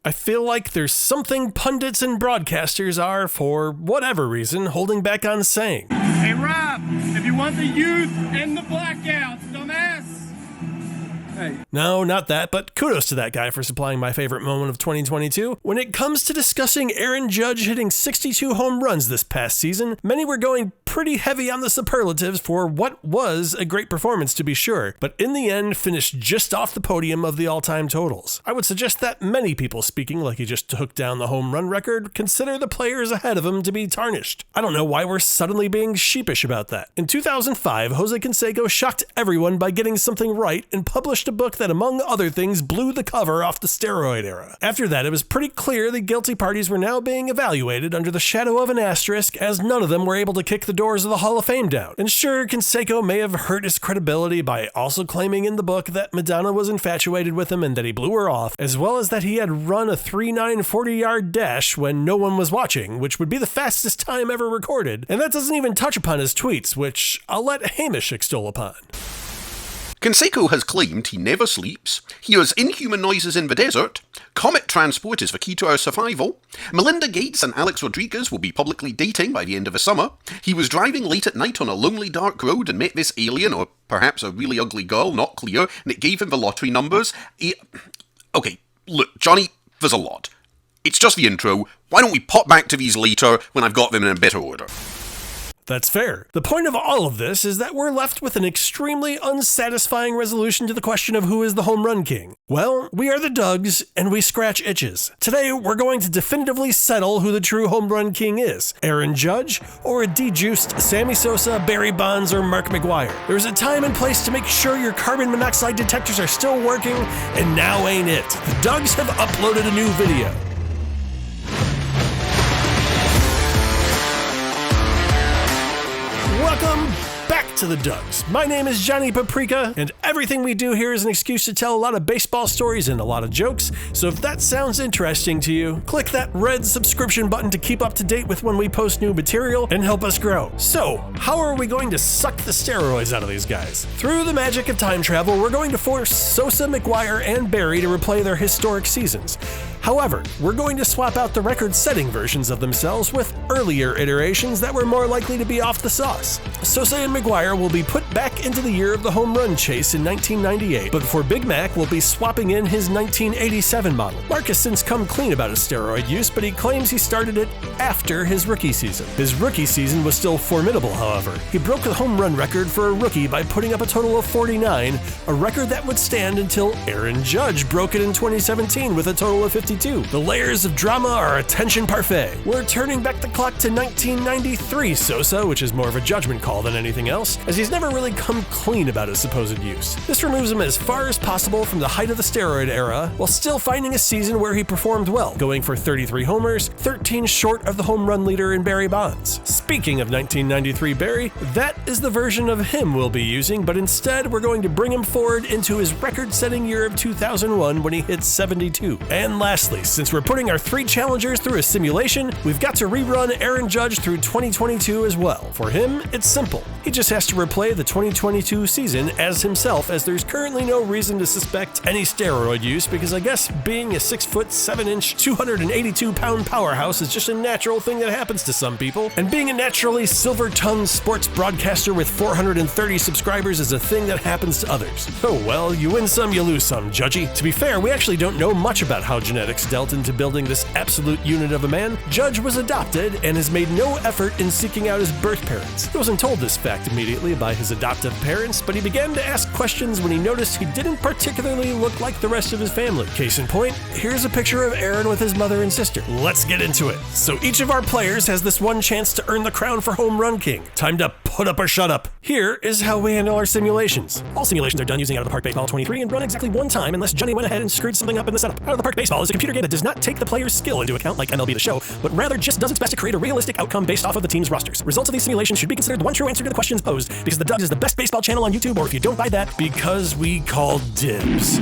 I feel like there's something pundits and broadcasters are, for whatever reason, holding back on saying. Hey Rob, if you want the youth and the blackouts, dumbass. Hey. No, not that, but kudos to that guy for supplying my favorite moment of 2022. When it comes to discussing Aaron Judge hitting 62 home runs this past season, many were going pretty heavy on the superlatives for what was a great performance to be sure, but in the end finished just off the podium of the all-time totals. I would suggest that many people speaking like he just took down the home run record consider the players ahead of him to be tarnished. I don't know why we're suddenly being sheepish about that. In 2005, Jose Canseco shocked everyone by getting something right and published a book that, among other things, blew the cover off the steroid era. After that, it was pretty clear the guilty parties were now being evaluated under the shadow of an asterisk, as none of them were able to kick the doors of the Hall of Fame down. And sure, Canseco may have hurt his credibility by also claiming in the book that Madonna was infatuated with him and that he blew her off, as well as that he had run a 3.9 40-yard dash when no one was watching, which would be the fastest time ever recorded. And that doesn't even touch upon his tweets, which I'll let Hamish extol upon. Canseco has claimed he never sleeps, he hears inhuman noises in the desert, comet transport is the key to our survival, Melinda Gates and Alex Rodriguez will be publicly dating by the end of the summer, he was driving late at night on a lonely dark road and met this alien, or perhaps a really ugly girl, not clear, and it gave him the lottery numbers. Okay, look, Johnny, there's a lot. It's just the intro. Why don't we pop back to these later when I've got them in a better order? That's fair. The point of all of this is that we're left with an extremely unsatisfying resolution to the question of who is the home run king. Well, we are the Dougs, and we scratch itches. Today, we're going to definitively settle who the true home run king is. Aaron Judge, or a de-juiced Sammy Sosa, Barry Bonds, or Mark McGwire. There's a time and place to make sure your carbon monoxide detectors are still working, and now ain't it. The Dougs have uploaded a new video. Welcome back to the Dougs. My name is Johnny Paprika, and everything we do here is an excuse to tell a lot of baseball stories and a lot of jokes, so if that sounds interesting to you, click that red subscription button to keep up to date with when we post new material and help us grow. So, how are we going to suck the steroids out of these guys? Through the magic of time travel, we're going to force Sosa, McGwire, and Barry to replay their historic seasons. However, we're going to swap out the record-setting versions of themselves with earlier iterations that were more likely to be off the sauce. Sosa and McGwire will be put back into the year of the home run chase in 1998, but for Big Mac, we'll be swapping in his 1987 model. Mark has since come clean about his steroid use, but he claims he started it after his rookie season. His rookie season was still formidable, however. He broke the home run record for a rookie by putting up a total of 49, a record that would stand until Aaron Judge broke it in 2017 with a total of 52. The layers of drama are attention parfait. We're turning back the clock to 1993 Sosa, which is more of a judgment call than anything else, as he's never really come clean about his supposed use. This removes him as far as possible from the height of the steroid era, while still finding a season where he performed well, going for 33 homers, 13 short of the home run leader in Barry Bonds. Speaking of 1993 Barry, that is the version of him we'll be using, but instead we're going to bring him forward into his record-setting year of 2001 when he hit 72. And lastly, since we're putting our three challengers through a simulation, we've got to rerun Aaron Judge through 2022 as well. For him, it's simple. He just has to replay the 2022 season as himself, as there's currently no reason to suspect any steroid use, because I guess being a 6'7", 282-pound powerhouse is just a natural thing that happens to some people, and being a naturally silver-tongued sports broadcaster with 430 subscribers is a thing that happens to others. Oh well, you win some, you lose some, Judgy. To be fair, we actually don't know much about how genetics dealt into building this absolute unit of a man. Judge was adopted and has made no effort in seeking out his birth parents. He wasn't told this fact immediately by his adoptive parents, but he began to ask questions when he noticed he didn't particularly look like the rest of his family. Case in point, here's a picture of Aaron with his mother and sister. Let's get into it. So each of our players has this one chance to earn the crown for Home Run King. Time to put up or shut up. Here is how we handle our simulations. All simulations are done using Out of the Park Baseball 23 and run exactly one time unless Johnny went ahead and screwed something up in the setup. Out of the Park Baseball is a computer game that does not take the player's skill into account like MLB The Show, but rather just does its best to create a realistic outcome based off of the team's rosters. Results of these simulations should be considered the one true answer to the questions posed, because the Dougs is the best baseball channel on YouTube, or if you don't buy that, because we call dibs.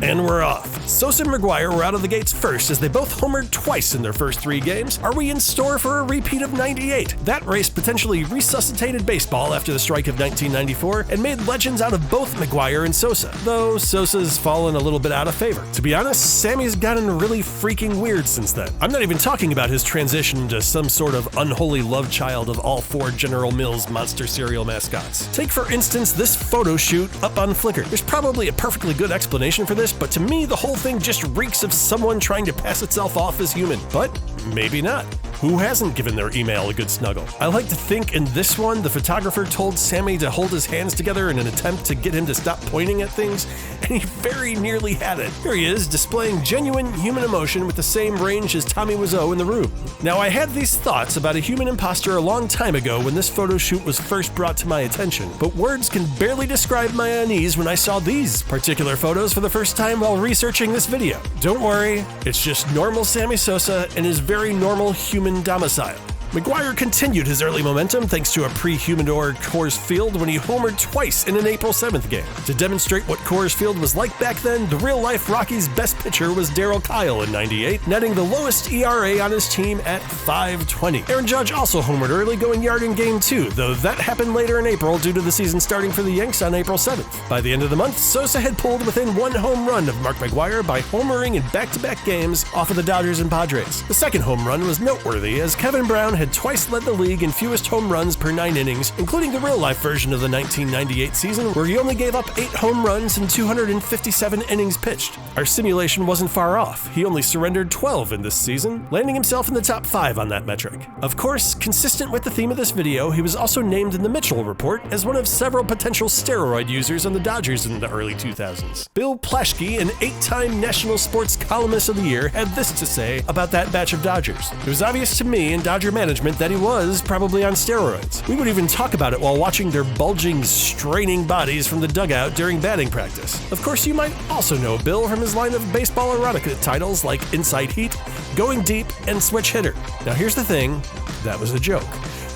And we're off. Sosa and McGwire were out of the gates first as they both homered twice in their first 3 games. Are we in store for a repeat of '98? That race potentially resuscitated baseball after the strike of 1994 and made legends out of both McGwire and Sosa, though Sosa's fallen a little bit out of favor. To be honest, Sammy's gotten really freaking weird since then. I'm not even talking about his transition into some sort of unholy love child of all 4 General Mills monster cereal mascots. Take for instance this photo shoot up on Flickr. There's probably a perfectly good explanation for this, but to me the whole thing just reeks of someone trying to pass itself off as human. But maybe not. Who hasn't given their email a good snuggle? I like to think in this one, the photographer told Sammy to hold his hands together in an attempt to get him to stop pointing at things, and he very nearly had it. Here he is, displaying genuine human emotion with the same range as Tommy Wiseau in The Room. Now, I had these thoughts about a human imposter a long time ago when this photo shoot was first brought to my attention, but words can barely describe my unease when I saw these particular photos for the first time while researching this video. Don't worry, it's just normal Sammy Sosa and his very normal human domicile. McGwire continued his early momentum thanks to a pre-Humidor Coors Field when he homered twice in an April 7th game. To demonstrate what Coors Field was like back then, the real-life Rockies' best pitcher was Darryl Kyle in '98, netting the lowest ERA on his team at .520. Aaron Judge also homered early, going yard in Game 2, though that happened later in April due to the season starting for the Yanks on April 7th. By the end of the month, Sosa had pulled within 1 home run of Mark McGwire by homering in back-to-back games off of the Dodgers and Padres. The second home run was noteworthy as Kevin Brown had twice led the league in fewest home runs per 9 innings, including the real-life version of the 1998 season, where he only gave up 8 home runs in 257 innings pitched. Our simulation wasn't far off. He only surrendered 12 in this season, landing himself in the top 5 on that metric. Of course, consistent with the theme of this video, he was also named in the Mitchell Report as one of several potential steroid users on the Dodgers in the early 2000s. Bill Plaschke, an 8-time National Sports Columnist of the Year, had this to say about that batch of Dodgers. It was obvious to me and Dodger management that he was probably on steroids. We would even talk about it while watching their bulging, straining bodies from the dugout during batting practice. Of course, you might also know Bill from his line of baseball erotica titles like Inside Heat, Going Deep, and Switch Hitter. Now here's the thing, that was a joke,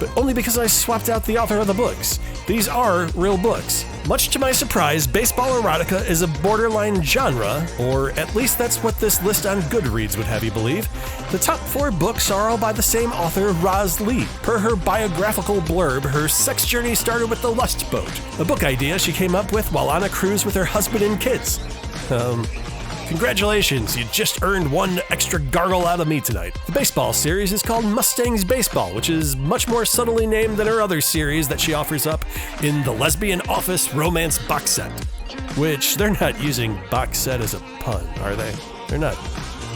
but only because I swapped out the author of the books. These are real books. Much to my surprise, baseball erotica is a borderline genre, or at least that's what this list on Goodreads would have you believe. The top 4 books are all by the same author, Roz Lee. Per her biographical blurb, her sex journey started with The Lust Boat, a book idea she came up with while on a cruise with her husband and kids. Congratulations, you just earned 1 extra gargle out of me tonight. The baseball series is called Mustangs Baseball, which is much more subtly named than her other series that she offers up in the Lesbian Office Romance Box Set. Which, they're not using box set as a pun, are they? They're not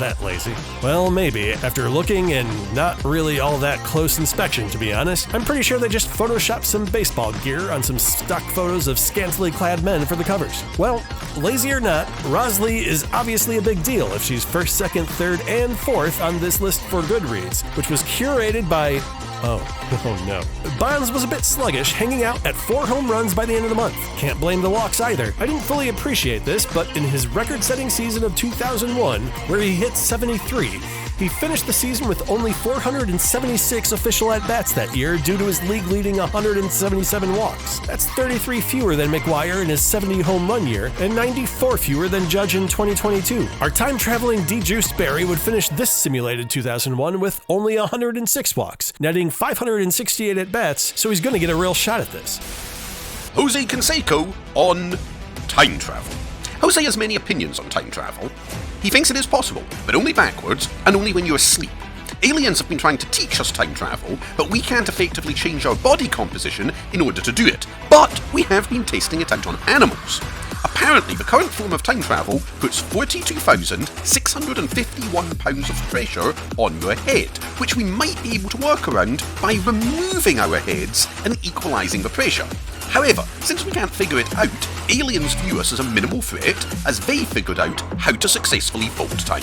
that lazy. Well, maybe. After looking and not really all that close inspection, to be honest, I'm pretty sure they just photoshopped some baseball gear on some stock photos of scantily clad men for the covers. Well, lazy or not, Roz Lee is obviously a big deal if she's 1st, 2nd, 3rd, and 4th on this list for Goodreads, which was curated by... Oh no. Bonds was a bit sluggish, hanging out at 4 home runs by the end of the month. Can't blame the walks either. I didn't fully appreciate this, but in his record-setting season of 2001, where he hit 73, he finished the season with only 476 official at-bats that year due to his league-leading 177 walks. That's 33 fewer than McGwire in his 70 home run year, and 94 fewer than Judge in 2022. Our time-traveling de-juiced Barry would finish this simulated 2001 with only 106 walks, netting 568 at-bats, so he's gonna get a real shot at this. Jose Canseco on time travel. Jose has many opinions on time travel. He thinks it is possible, but only backwards, and only when you're asleep. Aliens have been trying to teach us time travel, but we can't effectively change our body composition in order to do it. But we have been testing it out on animals. Apparently, the current form of time travel puts 42,651 pounds of pressure on your head, which we might be able to work around by removing our heads and equalising the pressure. However, since we can't figure it out, aliens view us as a minimal threat, as they figured out how to successfully fault time.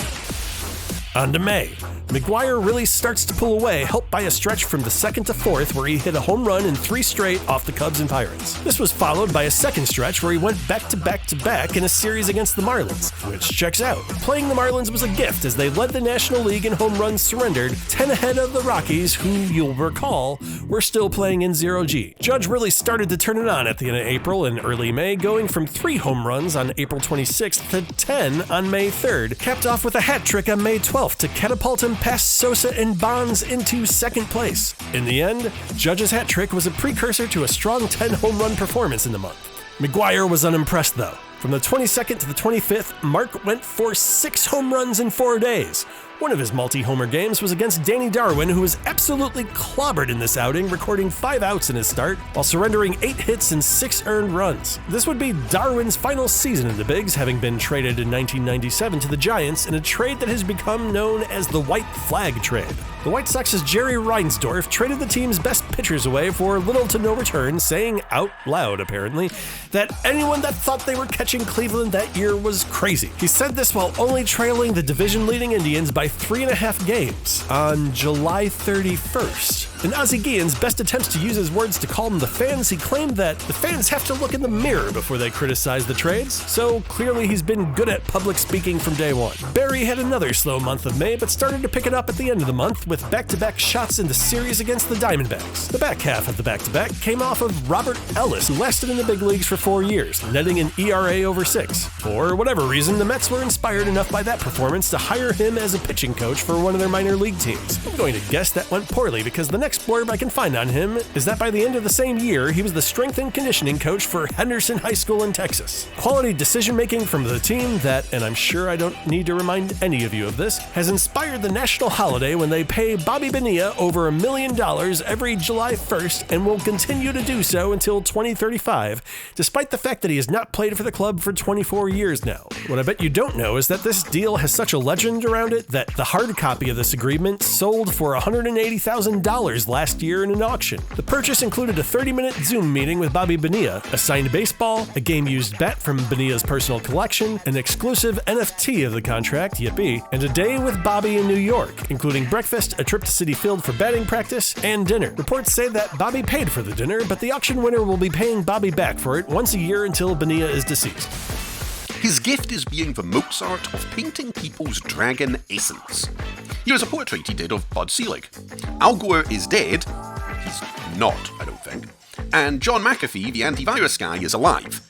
On to May. McGwire really starts to pull away, helped by a stretch from the 2nd to 4th where he hit a home run in 3 straight off the Cubs and Pirates. This was followed by a second stretch where he went back-to-back-to-back in a series against the Marlins, which checks out. Playing the Marlins was a gift as they led the National League in home runs surrendered, 10 ahead of the Rockies, who, you'll recall, were still playing in 0G. Judge really started to turn it on at the end of April and early May, going from 3 home runs on April 26th to 10 on May 3rd, capped off with a hat trick on May 12th to catapult him past Sosa and Bonds into second place. In the end, Judge's hat trick was a precursor to a strong 10 home run performance in the month. McGwire was unimpressed though. From the 22nd to the 25th, Mark went for 6 home runs in 4 days. One of his multi-homer games was against Danny Darwin, who was absolutely clobbered in this outing, recording 5 outs in his start, while surrendering 8 hits and 6 earned runs. This would be Darwin's final season in the Bigs, having been traded in 1997 to the Giants in a trade that has become known as the White Flag trade. The White Sox's Jerry Reinsdorf traded the team's best pitchers away for little to no return, saying out loud, apparently, that anyone that thought they were catching Cleveland that year was crazy. He said this while only trailing the division-leading Indians by 3.5 games on July 31st. In Ozzie Guillen's best attempts to use his words to calm the fans, he claimed that the fans have to look in the mirror before they criticize the trades, so clearly he's been good at public speaking from day one. Barry had another slow month of May, but started to pick it up at the end of the month with back-to-back shots in the series against the Diamondbacks. The back half of the back-to-back came off of Robert Ellis, who lasted in the big leagues for 4 years, netting an ERA over 6. For whatever reason, the Mets were inspired enough by that performance to hire him as a pitching coach for one of their minor league teams. I'm going to guess that went poorly because the next blurb I can find on him is that by the end of the same year, he was the strength and conditioning coach for Henderson High School in Texas. Quality decision-making from the team that, and I'm sure I don't need to remind any of you of this, has inspired the national holiday when they pay Bobby Bonilla over $1 million every July 1st and will continue to do so until 2035, despite the fact that he has not played for the club for 24 years now. What I bet you don't know is that this deal has such a legend around it that the hard copy of this agreement sold for $180,000 last year in an auction. The purchase included a 30-minute Zoom meeting with Bobby Bonilla, a signed baseball, a game-used bat from Bonilla's personal collection, an exclusive NFT of the contract, yippee, and a day with Bobby in New York, including breakfast, a trip to Citi Field for batting practice, and dinner. Reports say that Bobby paid for the dinner, but the auction winner will be paying Bobby back for it once a year until Bonilla is deceased. His gift is being the Mozart of painting people's dragon essence. Here's a portrait he did of Bud Selig. Al Gore is dead. He's not, I don't think. And John McAfee, the antivirus guy, is alive.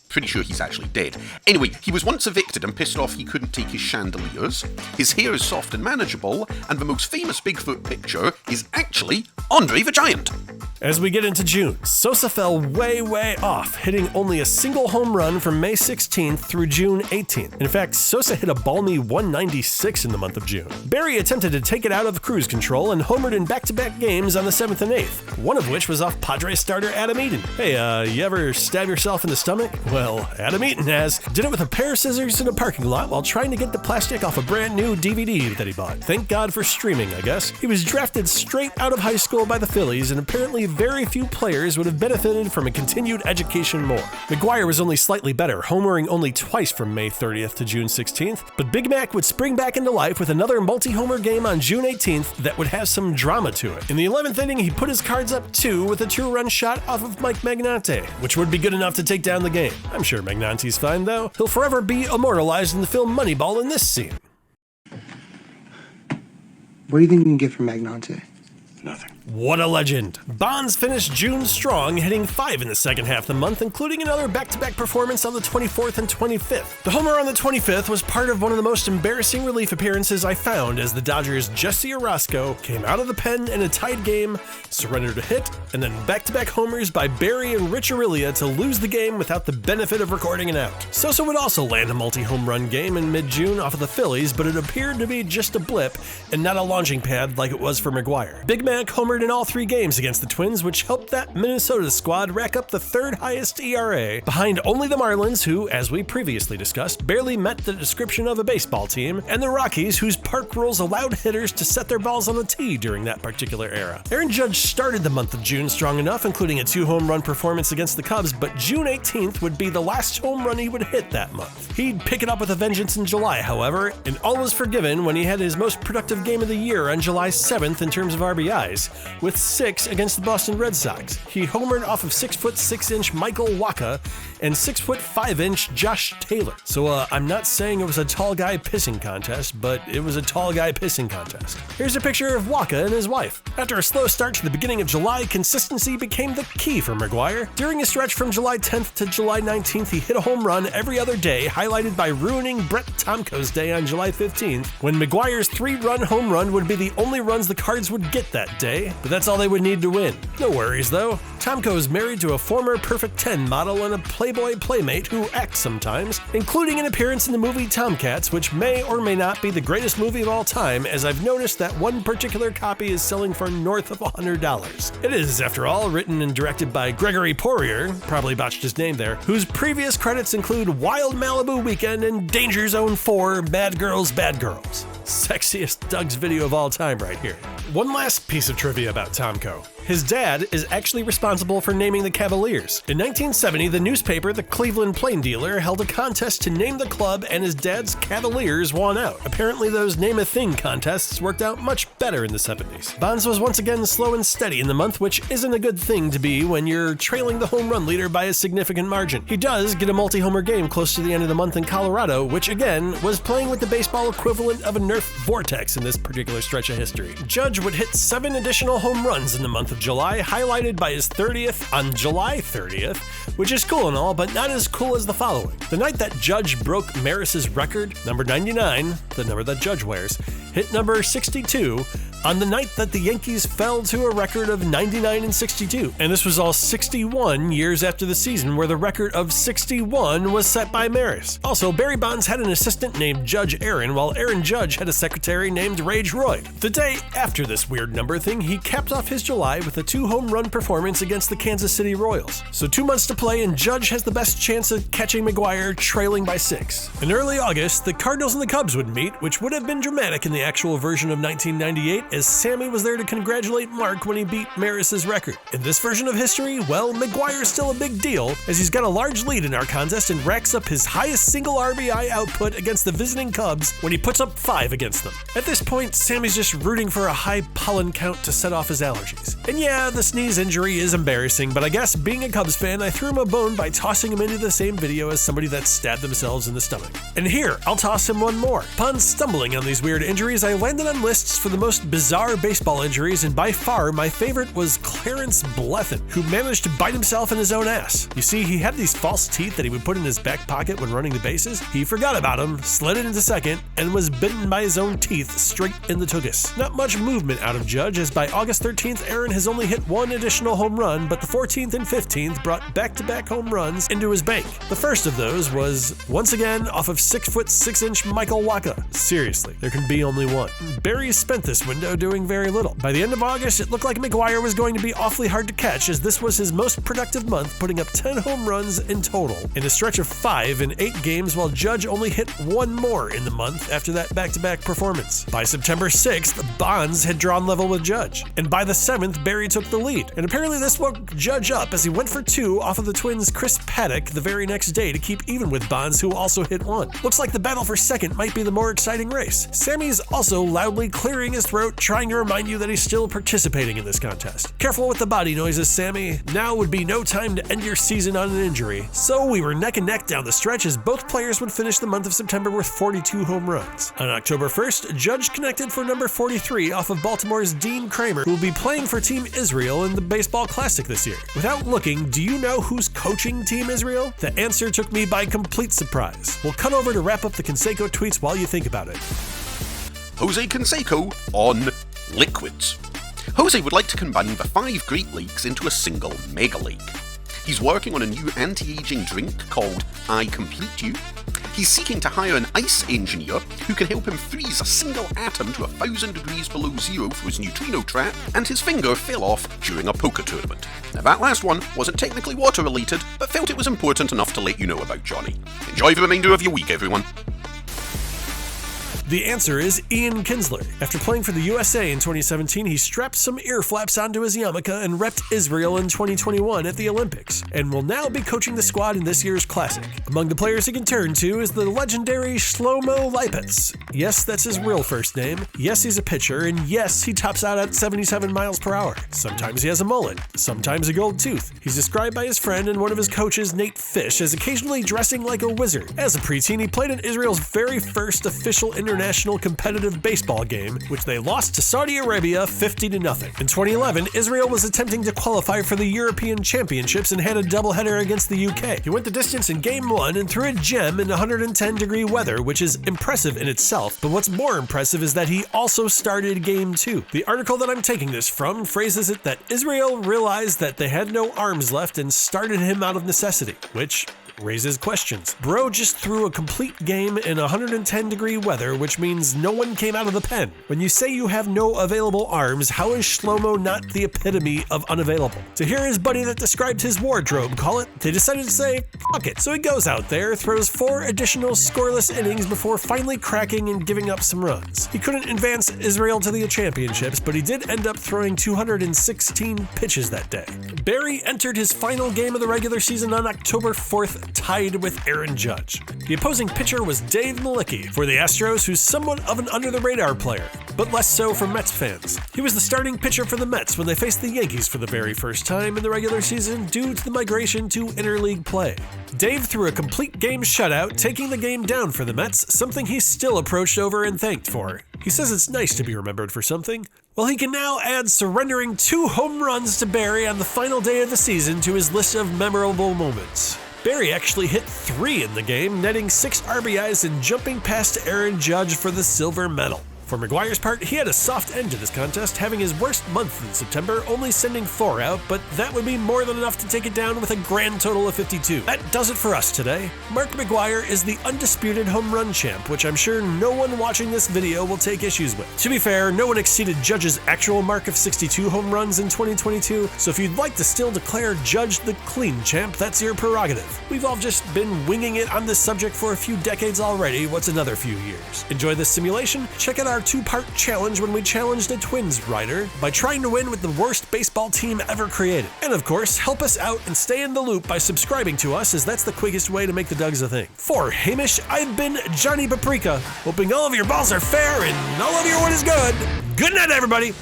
Pretty sure he's actually dead. Anyway, he was once evicted and pissed off he couldn't take his chandeliers. His hair is soft and manageable, and the most famous Bigfoot picture is actually Andre the Giant. As we get into June, Sosa fell way off, hitting only a single home run from May 16th through June 18th. In fact, Sosa hit a balmy 196 in the month of June. Barry attempted to take it out of cruise control and homered in back-to-back games on the 7th and 8th, one of which was off Padres starter Adam Eaton. Hey, you ever stab yourself in the stomach? Well, Adam Eaton has. Did it with a pair of scissors in a parking lot while trying to get the plastic off a brand new DVD that he bought. Thank God for streaming, I guess. He was drafted straight out of high school by the Phillies, and apparently very few players would have benefited from a continued education more. McGwire was only slightly better, homering only twice from May 30th to June 16th, but Big Mac would spring back into life with another multi-homer game on June 18th that would have some drama to it. In the 11th inning, he put his cards up 2 with a 2-run shot off of Mike Magnante, which would be good enough to take down the game. I'm sure Magnante's fine though. He'll forever be immortalized in the film Moneyball in this scene. What do you think you can get from Magnante? Nothing. What a legend. Bonds finished June strong, hitting 5 in the second half of the month, including another back-to-back performance on the 24th and 25th. The homer on the 25th was part of one of the most embarrassing relief appearances I found as the Dodgers' Jesse Orosco came out of the pen in a tied game, surrendered a hit, and then back-to-back homers by Barry and Rich Aurelia to lose the game without the benefit of recording an out. Sosa would also land a multi-home run game in mid-June off of the Phillies, but it appeared to be just a blip and not a launching pad like it was for McGwire. Big Mac J-Mac homered in all 3 games against the Twins, which helped that Minnesota squad rack up the 3rd highest ERA, behind only the Marlins, who, as we previously discussed, barely met the description of a baseball team, and the Rockies, whose park rules allowed hitters to set their balls on the tee during that particular era. Aaron Judge started the month of June strong enough, including a 2-home run performance against the Cubs, but June 18th would be the last home run he would hit that month. He'd pick it up with a vengeance in July, however, and all was forgiven when he had his most productive game of the year on July 7th in terms of RBIs, with 6 against the Boston Red Sox. He homered off of 6'6" Michael Wacha and 6'5" Josh Taylor. So I'm not saying it was a tall guy pissing contest, but it was a tall guy pissing contest. Here's a picture of Wacha and his wife. After a slow start to the beginning of July, consistency became the key for McGwire. During a stretch from July 10th to July 19th, he hit a home run every other day, highlighted by ruining Brett Tomko's day on July 15th, when McGwire's 3-run home run would be the only runs the Cards would get that day, but that's all they would need to win. No worries though. Tomko is married to a former Perfect 10 model and a Playboy playmate who acts sometimes, including an appearance in the movie Tomcats, which may or may not be the greatest movie of all time, as I've noticed that one particular copy is selling for north of $100. It is, after all, written and directed by Gregory Poirier, probably botched his name there, whose previous credits include Wild Malibu Weekend and Danger Zone 4, Bad Girls, Bad Girls. Sexiest Doug's video of all time right here. One last piece of trivia about Tomko. His dad is actually responsible for naming the Cavaliers. In 1970, the newspaper, the Cleveland Plain Dealer, held a contest to name the club, and his dad's Cavaliers won out. Apparently, those name-a-thing contests worked out much better in the 70s. Bonds was once again slow and steady in the month, which isn't a good thing to be when you're trailing the home run leader by a significant margin. He does get a multi-homer game close to the end of the month in Colorado, which again was playing with the baseball equivalent of a Nerf vortex in this particular stretch of history. Judge would hit 7 additional home runs in the month of July, highlighted by his 30th on July 30th, which is cool and all, but not as cool as the following. The night that Judge broke Maris's record, number 99, the number that Judge wears, hit number 62, on the night that the Yankees fell to a record of 99 and 62. And this was all 61 years after the season where the record of 61 was set by Maris. Also, Barry Bonds had an assistant named Judge Aaron, while Aaron Judge had a secretary named Rage Royd. The day after this weird number thing, he capped off his July with a 2-home run performance against the Kansas City Royals. So 2 months to play, and Judge has the best chance of catching McGwire trailing by 6. In early August, the Cardinals and the Cubs would meet, which would have been dramatic in the actual version of 1998, as Sammy was there to congratulate Mark when he beat Maris's record. In this version of history, well, McGwire's still a big deal, as he's got a large lead in our contest and racks up his highest single RBI output against the visiting Cubs when he puts up 5 against them. At this point, Sammy's just rooting for a high pollen count to set off his allergies. And yeah, the sneeze injury is embarrassing, but I guess being a Cubs fan, I threw him a bone by tossing him into the same video as somebody that stabbed themselves in the stomach. And here, I'll toss him one more. Upon stumbling on these weird injuries, I landed on lists for the most bizarre baseball injuries, and by far my favorite was Clarence Blethyn, who managed to bite himself in his own ass. You see, he had these false teeth that he would put in his back pocket when running the bases. He forgot about them, slid it into second, and was bitten by his own teeth straight in the tuchus. Not much movement out of Judge, as by August 13th, Aaron has only hit 1 additional home run, but the 14th and 15th brought back-to-back home runs into his bank. The first of those was, once again, off of 6'6" Michael Wacha. Seriously, there can be only one. Barry spent this window doing very little. By the end of August, it looked like McGwire was going to be awfully hard to catch, as this was his most productive month, putting up 10 home runs in total, in a stretch of 5 in 8 games, while Judge only hit 1 more in the month after that back-to-back performance. By September 6th, Bonds had drawn level with Judge, and by the 7th, Barry took the lead. And apparently this woke Judge up, as he went for 2 off of the Twins' Chris Paddock the very next day to keep even with Bonds, who also hit 1. Looks like the battle for second might be the more exciting race. Sammy's also loudly clearing his throat, trying to remind you that he's still participating in this contest. Careful with the body noises, Sammy. Now would be no time to end your season on an injury. So we were neck and neck down the stretch, as both players would finish the month of September with 42 home runs. On October 1st, Judge connected for number 43 off of Baltimore's Dean Kramer, who will be playing for Team Israel in the Baseball Classic this year. Without looking, do you know who's coaching Team Israel? The answer took me by complete surprise. We'll cut over to wrap up the Canseco tweets while you think about it. Jose Canseco on liquids. Jose would like to combine the 5 great leagues into a single mega league. He's working on a new anti-aging drink called I Complete You. He's seeking to hire an ice engineer who can help him freeze a single atom to 1,000 degrees below zero for his neutrino trap, and his finger fell off during a poker tournament. Now that last one wasn't technically water related, but felt it was important enough to let you know about Johnny. Enjoy the remainder of your week, everyone. The answer is Ian Kinsler. After playing for the USA in 2017, he strapped some ear flaps onto his yarmulke and repped Israel in 2021 at the Olympics, and will now be coaching the squad in this year's Classic. Among the players he can turn to is the legendary Shlomo Lipitz. Yes, that's his real first name. Yes, he's a pitcher, and yes, he tops out at 77 miles per hour. Sometimes he has a mullet, sometimes a gold tooth. He's described by his friend and one of his coaches, Nate Fish, as occasionally dressing like a wizard. As a preteen, he played in Israel's very first official international competitive baseball game, which they lost to Saudi Arabia 50-0. In 2011, Israel was attempting to qualify for the European Championships and had a doubleheader against the UK. He went the distance in Game 1 and threw a gem in 110-degree weather, which is impressive in itself, but what's more impressive is that he also started Game 2. The article that I'm taking this from phrases it that Israel realized that they had no arms left and started him out of necessity, which raises questions. Bro just threw a complete game in 110-degree weather, which means no one came out of the pen. When you say you have no available arms, how is Shlomo not the epitome of unavailable? To hear his buddy that described his wardrobe call it, they decided to say, fuck it. So he goes out there, throws 4 additional scoreless innings before finally cracking and giving up some runs. He couldn't advance Israel to the championships, but he did end up throwing 216 pitches that day. Barry entered his final game of the regular season on October 4th, tied with Aaron Judge. The opposing pitcher was Dave Malicki for the Astros, who's somewhat of an under-the-radar player, but less so for Mets fans. He was the starting pitcher for the Mets when they faced the Yankees for the very first time in the regular season due to the migration to interleague play. Dave threw a complete game shutout, taking the game down for the Mets, something he's still approached over and thanked for. He says it's nice to be remembered for something. Well, he can now add surrendering 2 home runs to Barry on the final day of the season to his list of memorable moments. Barry actually hit 3 in the game, netting 6 RBIs and jumping past Aaron Judge for the silver medal. For McGwire's part, he had a soft end to this contest, having his worst month in September, only sending 4 out, but that would be more than enough to take it down with a grand total of 52. That does it for us today. Mark McGwire is the undisputed home run champ, which I'm sure no one watching this video will take issues with. To be fair, no one exceeded Judge's actual mark of 62 home runs in 2022, so if you'd like to still declare Judge the clean champ, that's your prerogative. We've all just been winging it on this subject for a few decades already. What's another few years? Enjoy this simulation? Check out our 2-part challenge when we challenged a Twins writer by trying to win with the worst baseball team ever created. And of course, help us out and stay in the loop by subscribing to us, as that's the quickest way to make the Dugs a thing. For Hamish, I've been Johnny Paprika, hoping all of your balls are fair and all of your wood is good. Good night, everybody!